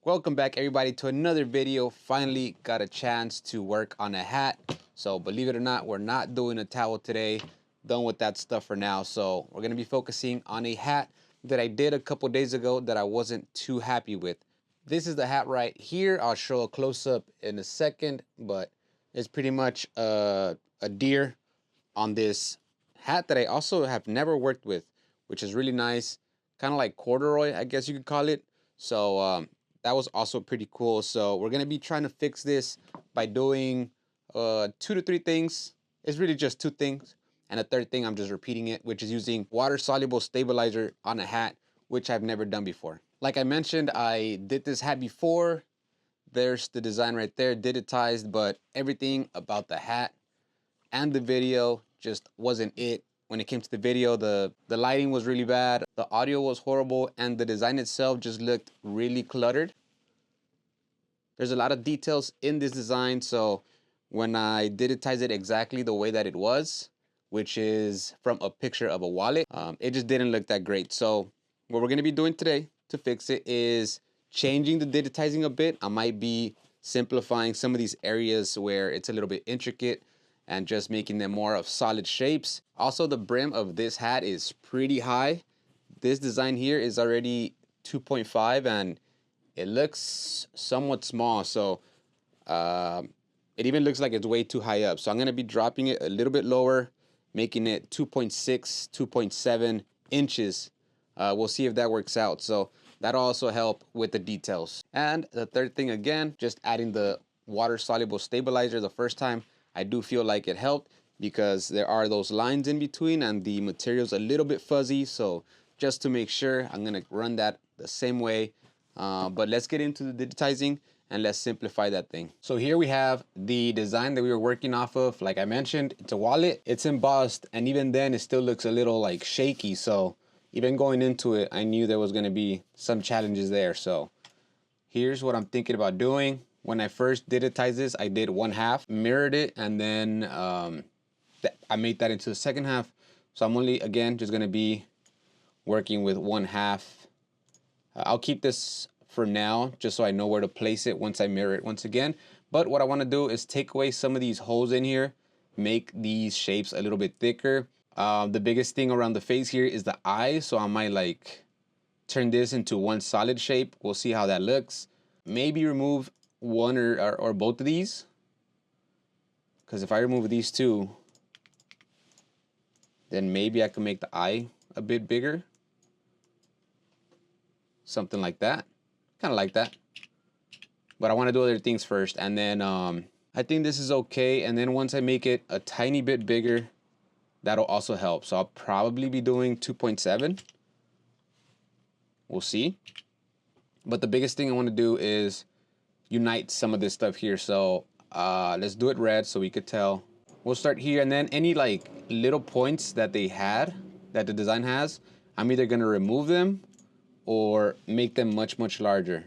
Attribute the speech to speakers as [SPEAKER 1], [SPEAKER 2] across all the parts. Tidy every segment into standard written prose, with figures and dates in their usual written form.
[SPEAKER 1] Welcome back everybody to another video. Finally got a chance to work on a hat. So believe it or not, we're not doing a towel today. Done with that stuff for now. So we're gonna be focusing on a hat that I did a couple days ago that I wasn't too happy with. This is the hat right here. I'll show a close-up in a second, but it's pretty much a deer on this hat that I also have never worked with, which is really nice. Kind of like corduroy, I guess you could call it. So that was also pretty cool. So we're gonna be trying to fix this by doing 2 to 3 things. It's really just 2 things, and a third thing I'm just repeating it, which is using water soluble stabilizer on a hat, which I've never done before. Like I mentioned, I did this hat before. There's the design right there, digitized, but everything about the hat and the video just wasn't it. When it came to the video, the lighting was really bad, the audio was horrible, and the design itself just looked really cluttered. There's a lot of details in this design, so when I digitized it exactly the way that it was, which is from a picture of a wallet, it just didn't look that great. So what we're gonna be doing today to fix it is changing the digitizing a bit. I might be simplifying some of these areas where it's a little bit intricate and just making them more of solid shapes. Also, the brim of this hat is pretty high. This design here is already 2.5 and it looks somewhat small. So it even looks like it's way too high up. So I'm gonna be dropping it a little bit lower, making it 2.6, 2.7 inches. We'll see if that works out. So that'll also help with the details. And the third thing, again, just adding the water soluble stabilizer the first time. I do feel like it helped because there are those lines in between and the material's a little bit fuzzy. So just to make sure, I'm gonna run that the same way. But let's get into the digitizing and let's simplify that thing. So here we have the design that we were working off of. Like I mentioned, it's a wallet, it's embossed, and even then it still looks a little like shaky. So even going into it, I knew there was gonna be some challenges there. So here's what I'm thinking about doing. When I first digitized this, I did 1/2, mirrored it, and then I made that into the second half. So I'm only, again, just gonna be working with 1/2. I'll keep this for now, just so I know where to place it once I mirror it once again. But what I wanna do is take away some of these holes in here, make these shapes a little bit thicker. The biggest thing around the face here is the eye, so I might like turn this into one solid shape. We'll see how that looks. Maybe remove one or both of these, because if I remove these two, then maybe I can make the eye a bit bigger. Something like that. Kind of like that. But I want to do other things first, and then I think this is okay. And then once I make it a tiny bit bigger, that'll also help. So I'll probably be doing 2.7. We'll see. But the biggest thing I want to do is unite some of this stuff here. So let's do it red so we could tell. We'll start here, and then any like little points that they had, that the design has, I'm either gonna remove them or make them much, much larger.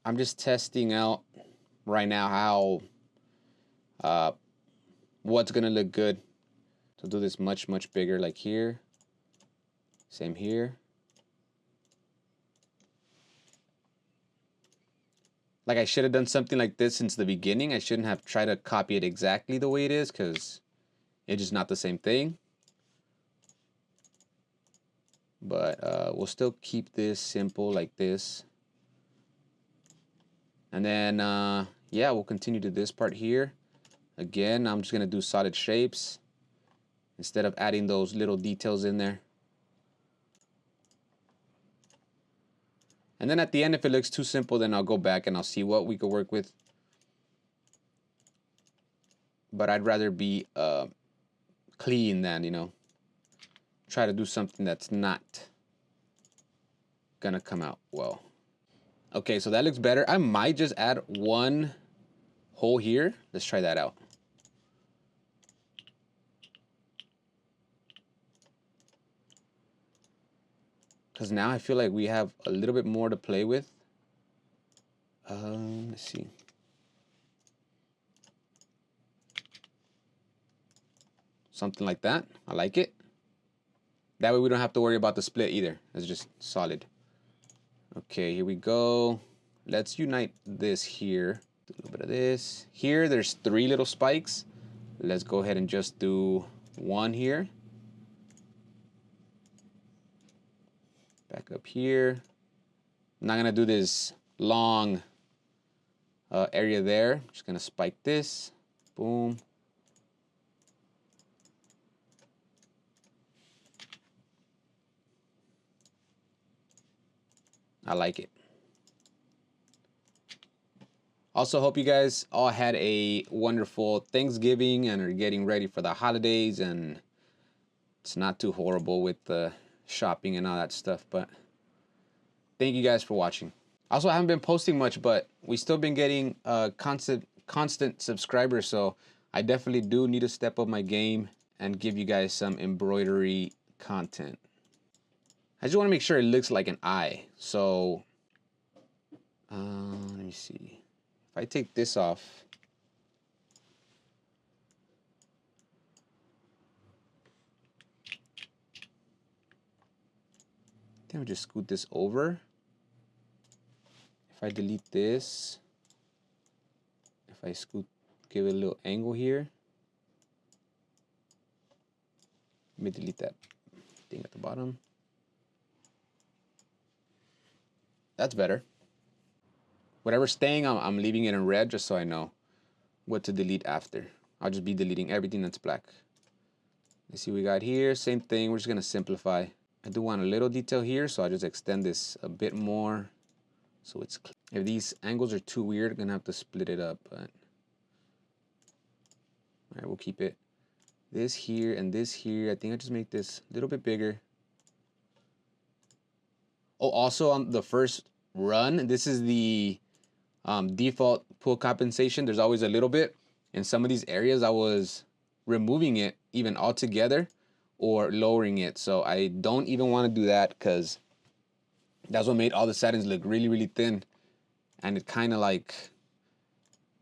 [SPEAKER 1] I'm just testing out right now how what's gonna look good. So do this much, much bigger, like here. Same here. Like I should have done something like this since the beginning. I shouldn't have tried to copy it exactly the way it is, because it's just not the same thing. But we'll still keep this simple like this. And then, yeah, we'll continue to this part here. Again, I'm just gonna do solid shapes instead of adding those little details in there. And then at the end, if it looks too simple, then I'll go back and I'll see what we could work with. But I'd rather be clean than, you know, try to do something that's not gonna come out well. Okay, so that looks better. I might just add one hole here. Let's try that out. Because now I feel like we have a little bit more to play with. Let's see. something like that. I like it. That way we don't have to worry about the split either. It's just solid. Okay, here we go. Let's unite this here. Do a little bit of this. Here, there's 3 little spikes. Let's go ahead and just do 1 here. Back up here. I'm not gonna do this long area there. I'm just gonna spike this. Boom. I like it. Also, hope you guys all had a wonderful Thanksgiving and are getting ready for the holidays, and it's not too horrible with the shopping and all that stuff, but thank you guys for watching. Also, I haven't been posting much, but we still been getting constant subscribers, so I definitely do need to step up my game and give you guys some embroidery content. I just want to make sure it looks like an eye. So let me see. If I take this off, then we just scoot this over. If I delete this, if I scoot, give it a little angle here. Let me delete that thing at the bottom. That's better. Whatever's staying, I'm leaving it in red just so I know what to delete after. I'll just be deleting everything that's black. Let's see what we got here. Same thing. We're just going to simplify. I do want a little detail here, so I'll just extend this a bit more so it's clear. If these angles are too weird, I'm going to have to split it up. But all right, we'll keep it. This here and this here. I think I'll just make this a little bit bigger. Oh, also on the first run, this is the default pull compensation. There's always a little bit. In some of these areas, I was removing it even altogether or lowering it. So I don't even want to do that because that's what made all the satins look really, really thin. And it kind of like,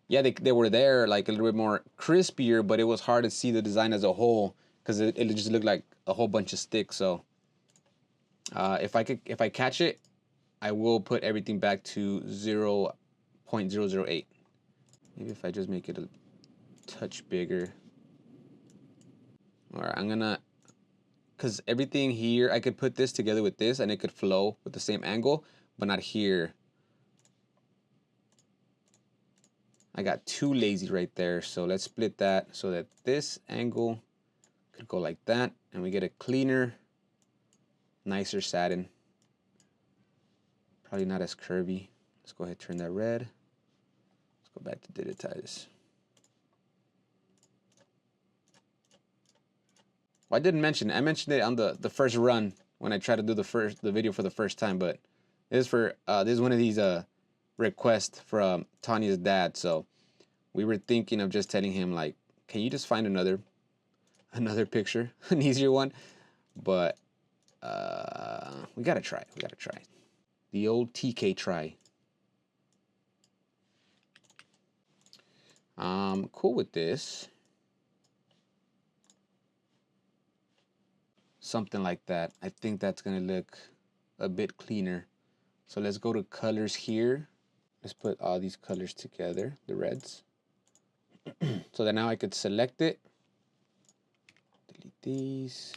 [SPEAKER 1] yeah, they were there like a little bit more crispier, but it was hard to see the design as a whole because it just looked like a whole bunch of sticks. So if I catch it, I will put everything back to 0.008. Maybe if I just make it a touch bigger. All right, I'm gonna, because everything here, I could put this together with this and it could flow with the same angle, but not here. I got too lazy right there, so let's split that so that this angle could go like that, and we get a cleaner, nicer satin. Probably not as curvy. Let's go ahead and turn that red. Let's go back to digitize. Well, I didn't mention it. I mentioned it on the first run when I tried to do the video for the first time, but this is one of these requests from Tanya's dad. So we were thinking of just telling him like, can you just find another picture, an easier one? But we gotta try. We gotta try. The old TK try. Cool with this. Something like that. I think that's gonna look a bit cleaner. So let's go to colors here. Let's put all these colors together, the reds. So that now I could select it. Delete these.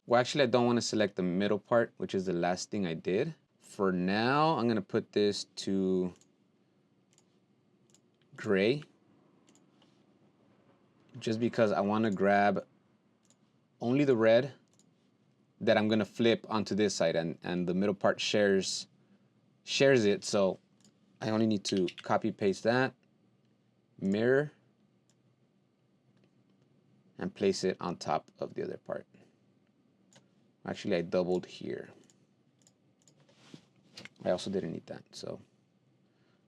[SPEAKER 1] Well, actually, I don't want to select the middle part, which is the last thing I did. For now, I'm gonna put this to gray. Just because I want to grab only the red that I'm gonna flip onto this side, and the middle part shares it, so I only need to copy paste that, mirror, and place it on top of the other part. Actually, I doubled here. I also didn't need that, so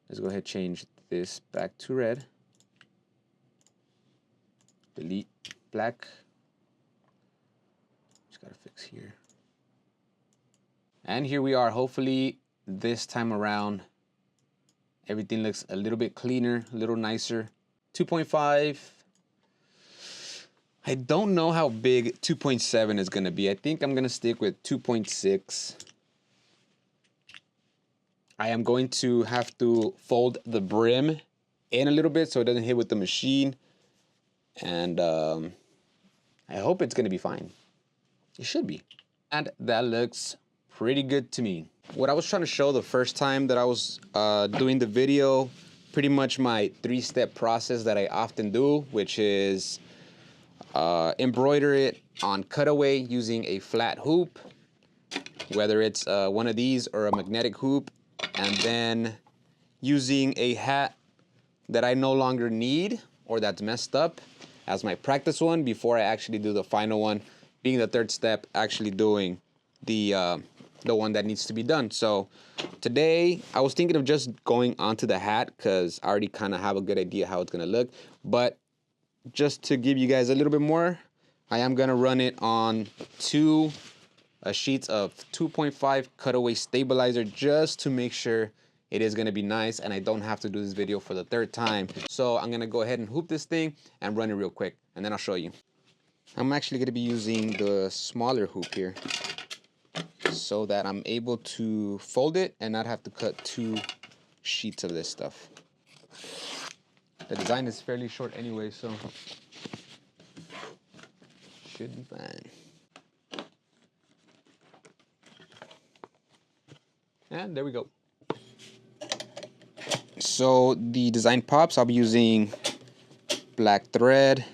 [SPEAKER 1] let's go ahead and change this back to red. Delete black. Just gotta fix here. And here we are. Hopefully this time around everything looks a little bit cleaner, a little nicer. 2.5. I don't know how big 2.7 is gonna be. I think I'm gonna stick with 2.6. I am going to have to fold the brim in a little bit so it doesn't hit with the machine. And I hope it's gonna be fine. It should be. And that looks pretty good to me. What I was trying to show the first time that I was doing the video, pretty much my 3-step process that I often do, which is embroider it on cutaway using a flat hoop, whether it's one of these or a magnetic hoop, and then using a hat that I no longer need or that's messed up as my practice one before I actually do the final one, being the 3rd step, actually doing the one that needs to be done. So today I was thinking of just going onto the hat because I already kind of have a good idea how it's gonna look, but just to give you guys a little bit more, I am gonna run it on 2 sheets of 2.5 cutaway stabilizer just to make sure it is gonna be nice and I don't have to do this video for the 3rd time. So I'm gonna go ahead and hoop this thing and run it real quick and then I'll show you. I'm actually gonna be using the smaller hoop here so that I'm able to fold it and not have to cut 2 sheets of this stuff. The design is fairly short anyway, so should be fine. And there we go. So the design pops, I'll be using black thread,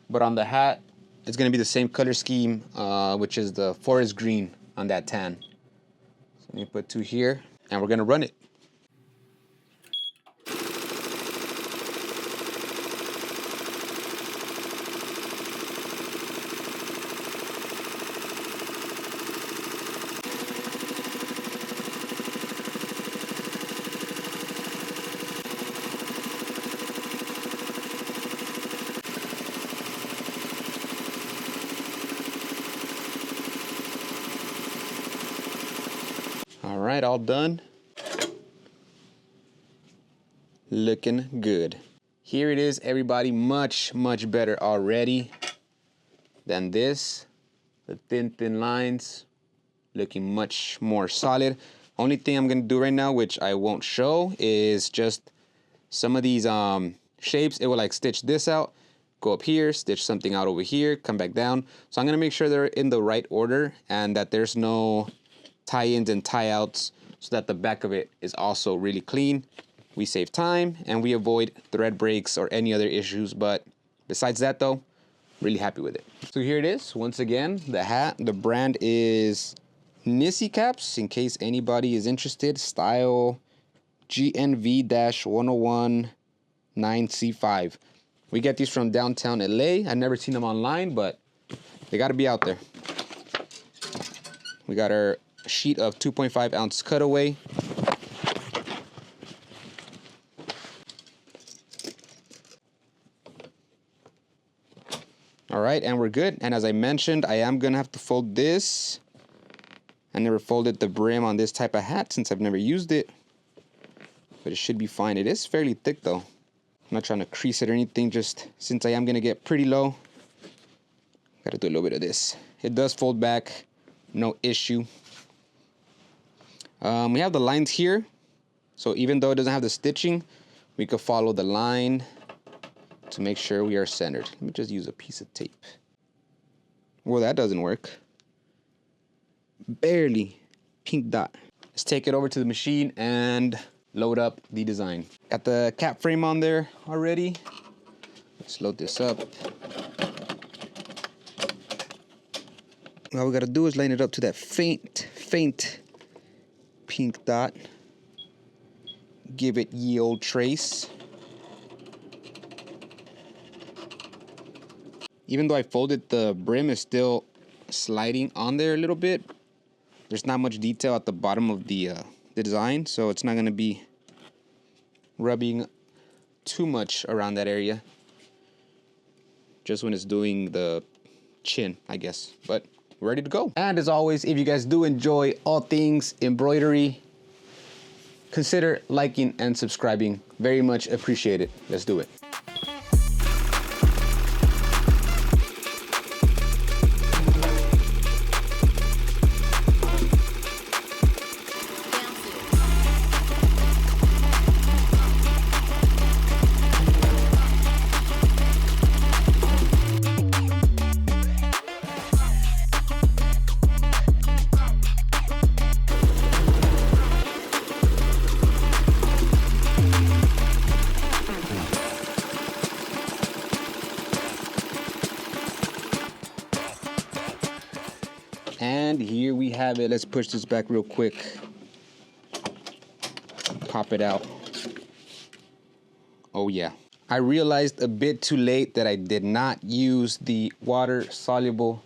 [SPEAKER 1] but on the hat, it's gonna be the same color scheme, which is the forest green on that tan. So let me put 2 here, and we're gonna run it. All right, all done. Looking good. Here it is, everybody. Much better already than this. The thin lines looking much more solid. Only thing I'm gonna do right now, which I won't show, is just some of these shapes. It will like stitch this out, go up here, stitch something out over here, come back down. So I'm gonna make sure they're in the right order and that there's no tie-ins and tie-outs so that the back of it is also really clean. We save time and we avoid thread breaks or any other issues, but besides that though, really happy with it. So here it is, once again, the hat. The brand is Nissy Caps, in case anybody is interested. Style GNV-101 9C5. We get these from downtown LA. I've never seen them online, but they gotta be out there. We got our sheet of 2.5 ounce cutaway. All right, and we're good. And as I mentioned, I am gonna have to fold this. I never folded the brim on this type of hat since I've never used it, but it should be fine. It is fairly thick though. I'm not trying to crease it or anything, just since I am gonna get pretty low, gotta do a little bit of this. It does fold back, no issue. We have the lines here, so even though it doesn't have the stitching, we could follow the line to make sure we are centered. Let me just use a piece of tape. Well, that doesn't work. Barely. Pink dot. Let's take it over to the machine and load up the design. Got the cap frame on there already. Let's load this up. All we gotta do is line it up to that faint pink dot. Give it ye old trace. Even though I folded, the brim is still sliding on there a little bit. There's not much detail at the bottom of the design, so it's not gonna be rubbing too much around that area. Just when it's doing the chin, I guess. But we're ready to go. And as always, if you guys do enjoy all things embroidery, consider liking and subscribing. Very much appreciated. Let's do it. And here we have it. Let's push this back real quick. Pop it out. Oh yeah. I realized a bit too late that I did not use the water soluble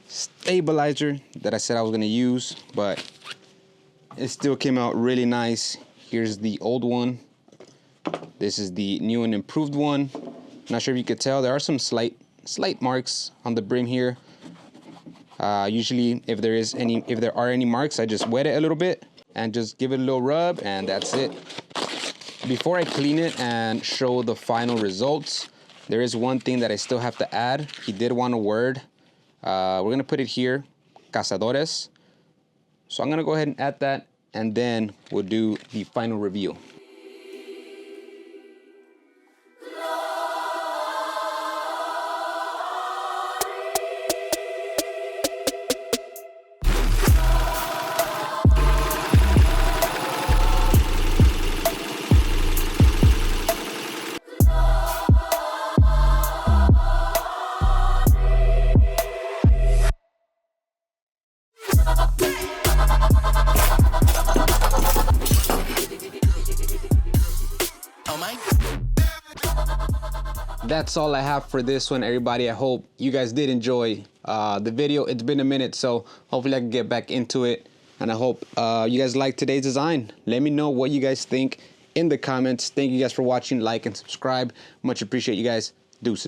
[SPEAKER 1] stabilizer that I said I was gonna use, but it still came out really nice. Here's the old one. This is the new and improved one. Not sure if you could tell, there are some slight marks on the brim here. Usually if there are any marks, I just wet it a little bit and just give it a little rub, and that's it. Before I clean it and show the final results, there is one thing that I still have to add. He did want a word. We're gonna put it here, cazadores. So I'm gonna go ahead and add that, and then we'll do the final review. That's all I have for this one, everybody. I hope you guys did enjoy the video. It's been a minute, so hopefully I can get back into it, and I hope you guys like today's design. Let me know what you guys think in the comments. Thank you guys for watching. Like and subscribe. Much appreciate you guys. Deuces.